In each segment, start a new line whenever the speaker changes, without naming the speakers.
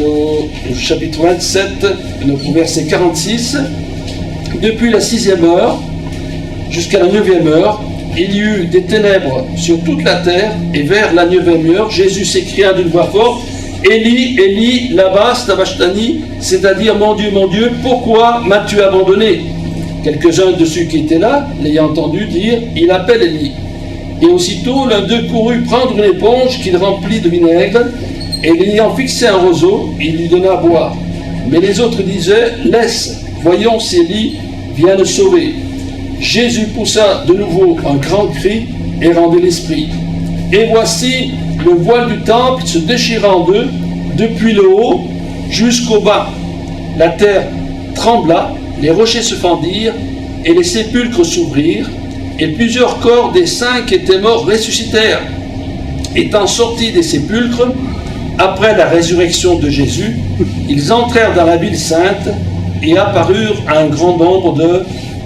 au chapitre 27, au verset 46. Depuis la 6e heure jusqu'à la 9e heure, il y eut des ténèbres sur toute la terre, et vers la 9e heure, Jésus s'écria d'une voix forte, Élie, Élie, lama sabachthani, c'est-à-dire mon Dieu, pourquoi m'as-tu abandonné? Quelques-uns de ceux qui étaient là, l'ayant entendu dire, il appelle Élie. Et aussitôt l'un d'eux courut prendre une éponge qu'il remplit de vinaigre, et l'ayant fixé un roseau, il lui donna à boire. Mais les autres disaient, laisse, voyons si Élie vient le sauver. Jésus poussa de nouveau un grand cri et rendit l'esprit. Et voici, le voile du temple se déchira en deux, depuis le haut jusqu'au bas. La terre trembla, les rochers se fendirent, et les sépulcres s'ouvrirent, et plusieurs corps des saints qui étaient morts ressuscitèrent. Étant sortis des sépulcres, après la résurrection de Jésus, ils entrèrent dans la ville sainte et apparurent à un grand nombre de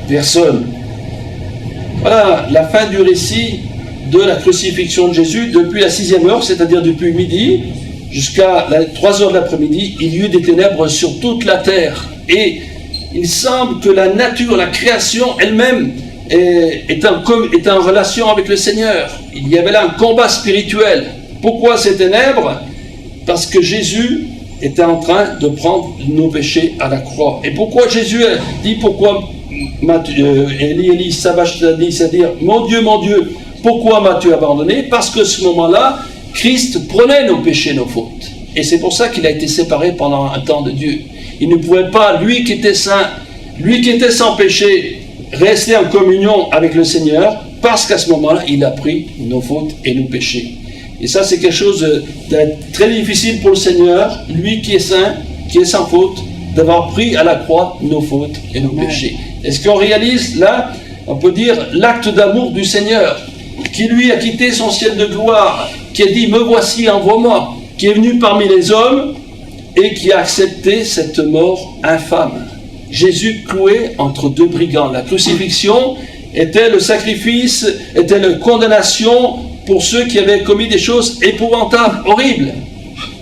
personnes. Voilà la fin du récit de la crucifixion de Jésus. Depuis la 6e heure, c'est-à-dire depuis midi, jusqu'à 3 heures de l'après-midi, il y eut des ténèbres sur toute la terre. Et il semble que la nature, la création elle-même est en relation avec le Seigneur. Il y avait là un combat spirituel. Pourquoi ces ténèbres? Parce que Jésus était en train de prendre nos péchés à la croix. Et pourquoi Jésus dit, pourquoi Élie, Élie, sabachthani, c'est-à-dire mon Dieu, pourquoi m'as-tu abandonné? Parce que ce moment-là, Christ prenait nos péchés, nos fautes. Et c'est pour ça qu'il a été séparé pendant un temps de Dieu. Il ne pouvait pas, lui qui était saint, lui qui était sans péché, rester en communion avec le Seigneur, parce qu'à ce moment-là, il a pris nos fautes et nos péchés. Et ça, c'est quelque chose de très difficile pour le Seigneur, lui qui est saint, qui est sans faute, d'avoir pris à la croix nos fautes et nos péchés. Est-ce qu'on réalise là, on peut dire, l'acte d'amour du Seigneur, qui lui a quitté son ciel de gloire, qui a dit, me voici, envoie-moi, qui est venu parmi les hommes et qui a accepté cette mort infâme. Jésus cloué entre deux brigands. La crucifixion était le sacrifice, était la condamnation pour ceux qui avaient commis des choses épouvantables, horribles.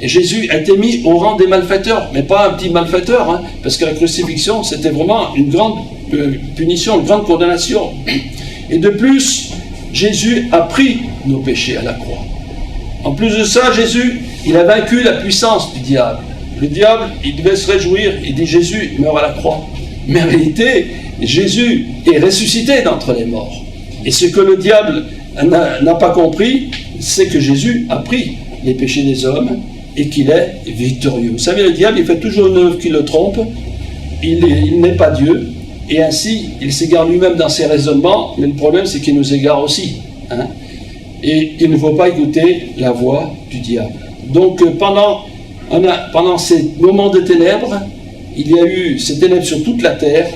Et Jésus a été mis au rang des malfaiteurs, mais pas un petit malfaiteur, hein, parce que la crucifixion, c'était vraiment une grande punition, une grande condamnation. Et de plus, Jésus a pris nos péchés à la croix. En plus de ça, Jésus, il a vaincu la puissance du diable. Le diable, il devait se réjouir, il dit Jésus meurt à la croix. Mais en réalité, Jésus est ressuscité d'entre les morts. Et ce que le diable n'a pas compris, c'est que Jésus a pris les péchés des hommes et qu'il est victorieux. Vous savez, le diable, il fait toujours une œuvre qui le trompe, il n'est pas Dieu, et ainsi, il s'égare lui-même dans ses raisonnements, mais le problème, c'est qu'il nous égare aussi. Hein? Et il ne faut pas écouter la voix du diable. Donc, pendant ces moments de ténèbres, il y a eu ces ténèbres sur toute la terre,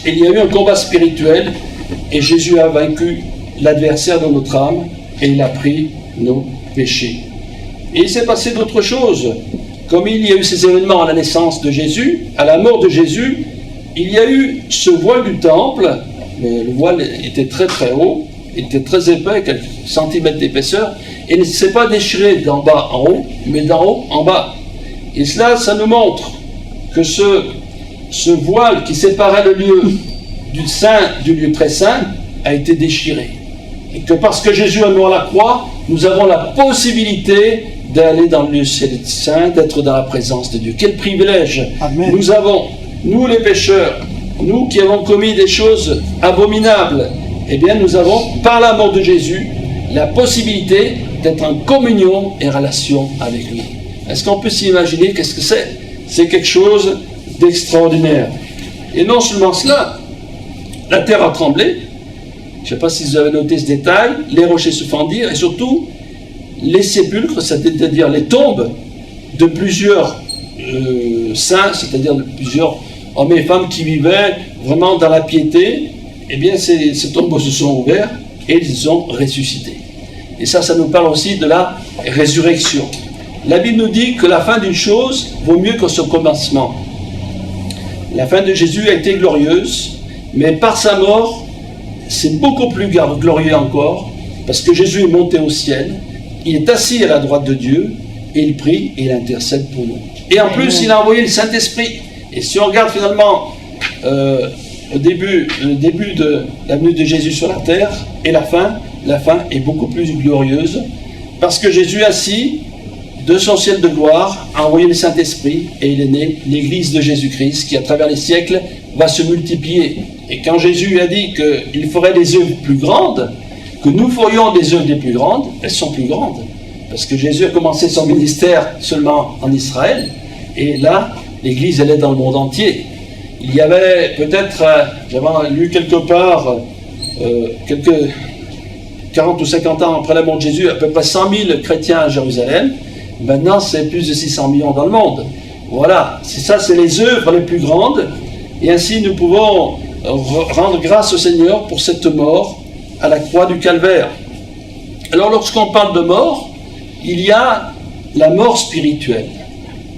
et il y a eu un combat spirituel, et Jésus a vaincu l'adversaire de notre âme, et il a pris nos péchés. Et il s'est passé d'autres choses. Comme il y a eu ces événements à la naissance de Jésus, à la mort de Jésus, il y a eu ce voile du temple, mais le voile était très très haut, il était très épais, quelques centimètres d'épaisseur, et ne s'est pas déchiré d'en bas en haut, mais d'en haut en bas. Et cela, ça nous montre que ce voile qui séparait le lieu du saint du lieu très saint a été déchiré. Et que parce que Jésus est mort à la croix, nous avons la possibilité d'aller dans le lieu saint, d'être dans la présence de Dieu. Quel privilège! Amen. Nous avons, nous les pécheurs, nous qui avons commis des choses abominables, eh bien nous avons, par la mort de Jésus, la possibilité d'être en communion et relation avec lui. Est-ce qu'on peut s'imaginer qu'est-ce que c'est? C'est quelque chose d'extraordinaire. Et non seulement cela, la terre a tremblé, je ne sais pas si vous avez noté ce détail, les rochers se fendirent, et surtout, les sépulcres, c'est-à-dire les tombes de plusieurs saints, c'est-à-dire de plusieurs hommes et femmes qui vivaient vraiment dans la piété, eh bien ces tombeaux se sont ouverts et ils ont ressuscité. Et ça nous parle aussi de la résurrection. La Bible nous dit que la fin d'une chose vaut mieux que son commencement. La fin de Jésus a été glorieuse, mais par sa mort, c'est beaucoup plus glorieux encore, parce que Jésus est monté au ciel, il est assis à la droite de Dieu, et il prie et il intercède pour nous. Et en plus, il a envoyé le Saint-Esprit. Et si on regarde finalement le début de la venue de Jésus sur la terre et la fin est beaucoup plus glorieuse, parce que Jésus assis de son ciel de gloire a envoyé le Saint-Esprit et il est né l'Église de Jésus-Christ qui, à travers les siècles, va se multiplier. Et quand Jésus a dit qu'il ferait des œuvres plus grandes, que nous ferions des œuvres les plus grandes, elles sont plus grandes. Parce que Jésus a commencé son ministère seulement en Israël, et là, l'Église, elle est dans le monde entier. Il y avait peut-être, j'avais lu quelque part, quelques 40 ou 50 ans après la mort de Jésus, à peu près 100 000 chrétiens à Jérusalem. Maintenant, c'est plus de 600 millions dans le monde. Voilà, c'est les œuvres les plus grandes, et ainsi nous pouvons rendre grâce au Seigneur pour cette mort à la croix du Calvaire. Alors, lorsqu'on parle de mort, il y a la mort spirituelle.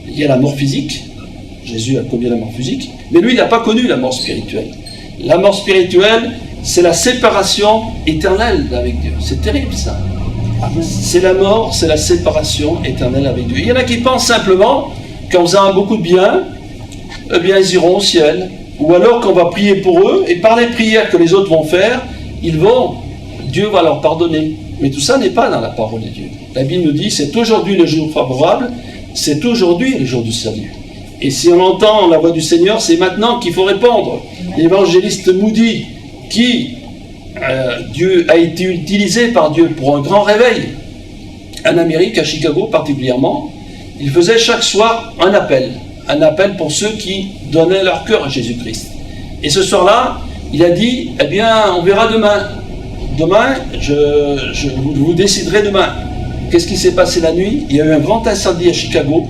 Il y a la mort physique. Jésus a connu la mort physique, mais lui, il n'a pas connu la mort spirituelle. La mort spirituelle, c'est la séparation éternelle avec Dieu. C'est terrible, ça. C'est la mort, c'est la séparation éternelle avec Dieu. Il y en a qui pensent simplement qu'en faisant beaucoup de bien, eh bien, ils iront au ciel. Ou alors qu'on va prier pour eux, et par les prières que les autres vont faire, Dieu va leur pardonner. Mais tout ça n'est pas dans la parole de Dieu. La Bible nous dit, c'est aujourd'hui le jour favorable, c'est aujourd'hui le jour du salut. Et si on entend la voix du Seigneur, c'est maintenant qu'il faut répondre. L'évangéliste Moody, Dieu a été utilisé par Dieu pour un grand réveil, en Amérique, à Chicago particulièrement, il faisait chaque soir un appel pour ceux qui donnaient leur cœur à Jésus-Christ. Et ce soir-là, il a dit, eh bien, on verra demain. Demain, vous déciderez demain. Qu'est-ce qui s'est passé la nuit? Il y a eu un grand incendie à Chicago.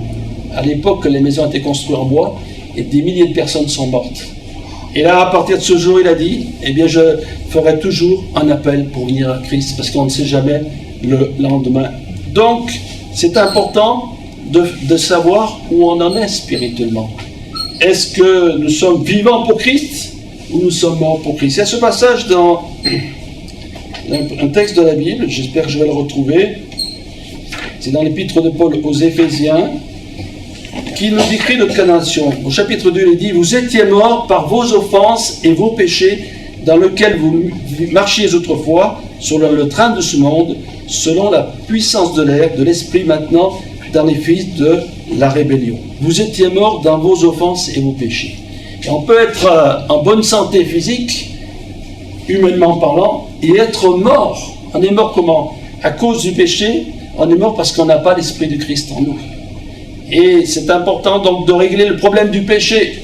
À l'époque, les maisons étaient construites en bois et des milliers de personnes sont mortes. Et là, à partir de ce jour, il a dit, eh bien, je ferai toujours un appel pour venir à Christ, parce qu'on ne sait jamais le lendemain. Donc, c'est important de savoir où on en est spirituellement. Est-ce que nous sommes vivants pour Christ ou nous sommes morts pour Christ? Il y a ce passage dans un texte de la Bible, j'espère que je vais le retrouver. C'est dans l'épître de Paul aux Éphésiens, qui nous décrit notre condamnation. Au chapitre 2, il dit « Vous étiez morts par vos offenses et vos péchés, dans lesquels vous marchiez autrefois, sur le train de ce monde, selon la puissance de l'air, de l'esprit maintenant, dans les fils de la rébellion. Vous étiez morts dans vos offenses et vos péchés. » Et on peut être en bonne santé physique, humainement parlant, et être mort. On est mort comment? À cause du péché, on est mort parce qu'on n'a pas l'Esprit de Christ en nous. Et c'est important donc de régler le problème du péché.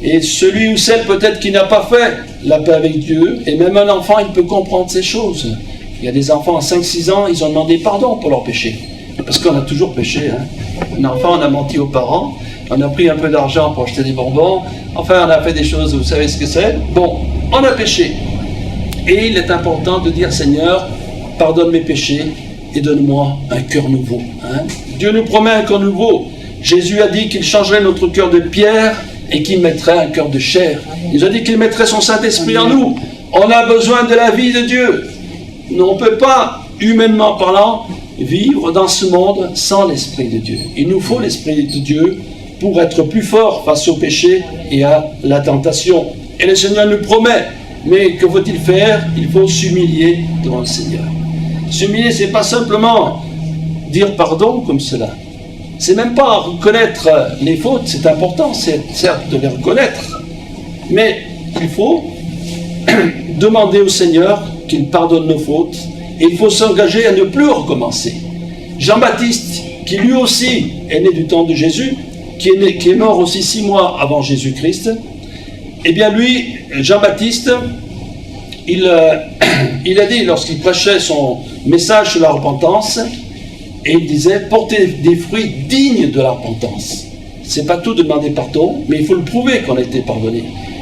Et celui ou celle peut-être qui n'a pas fait la paix avec Dieu, et même un enfant, il peut comprendre ces choses. Il y a des enfants à 5-6 ans, ils ont demandé pardon pour leur péché. Parce qu'on a toujours péché. Un enfant, on a menti aux parents, on a pris un peu d'argent pour acheter des bonbons, enfin on a fait des choses, vous savez ce que c'est. Bon, on a péché. Et il est important de dire, Seigneur, pardonne mes péchés et donne-moi un cœur nouveau. Dieu nous promet un cœur nouveau. Jésus a dit qu'il changerait notre cœur de pierre et qu'il mettrait un cœur de chair. Il nous a dit qu'il mettrait son Saint-Esprit en nous. On a besoin de la vie de Dieu. On ne peut pas, humainement parlant, vivre dans ce monde sans l'Esprit de Dieu. Il nous faut l'Esprit de Dieu pour être plus fort face au péché et à la tentation. Et le Seigneur nous promet, mais que faut-il faire? Il faut s'humilier devant le Seigneur. S'humilier, ce n'est pas simplement dire pardon comme cela. C'est même pas reconnaître les fautes, c'est important, c'est certes de les reconnaître, mais il faut demander au Seigneur qu'il pardonne nos fautes, et il faut s'engager à ne plus recommencer. Jean-Baptiste, qui lui aussi est né du temps de Jésus, qui est mort aussi 6 mois avant Jésus-Christ, eh bien lui, Jean-Baptiste, il a dit, lorsqu'il prêchait son message sur la repentance, et il disait, portez des fruits dignes de la repentance. C'est pas tout de demander pardon, mais il faut le prouver qu'on a été pardonné.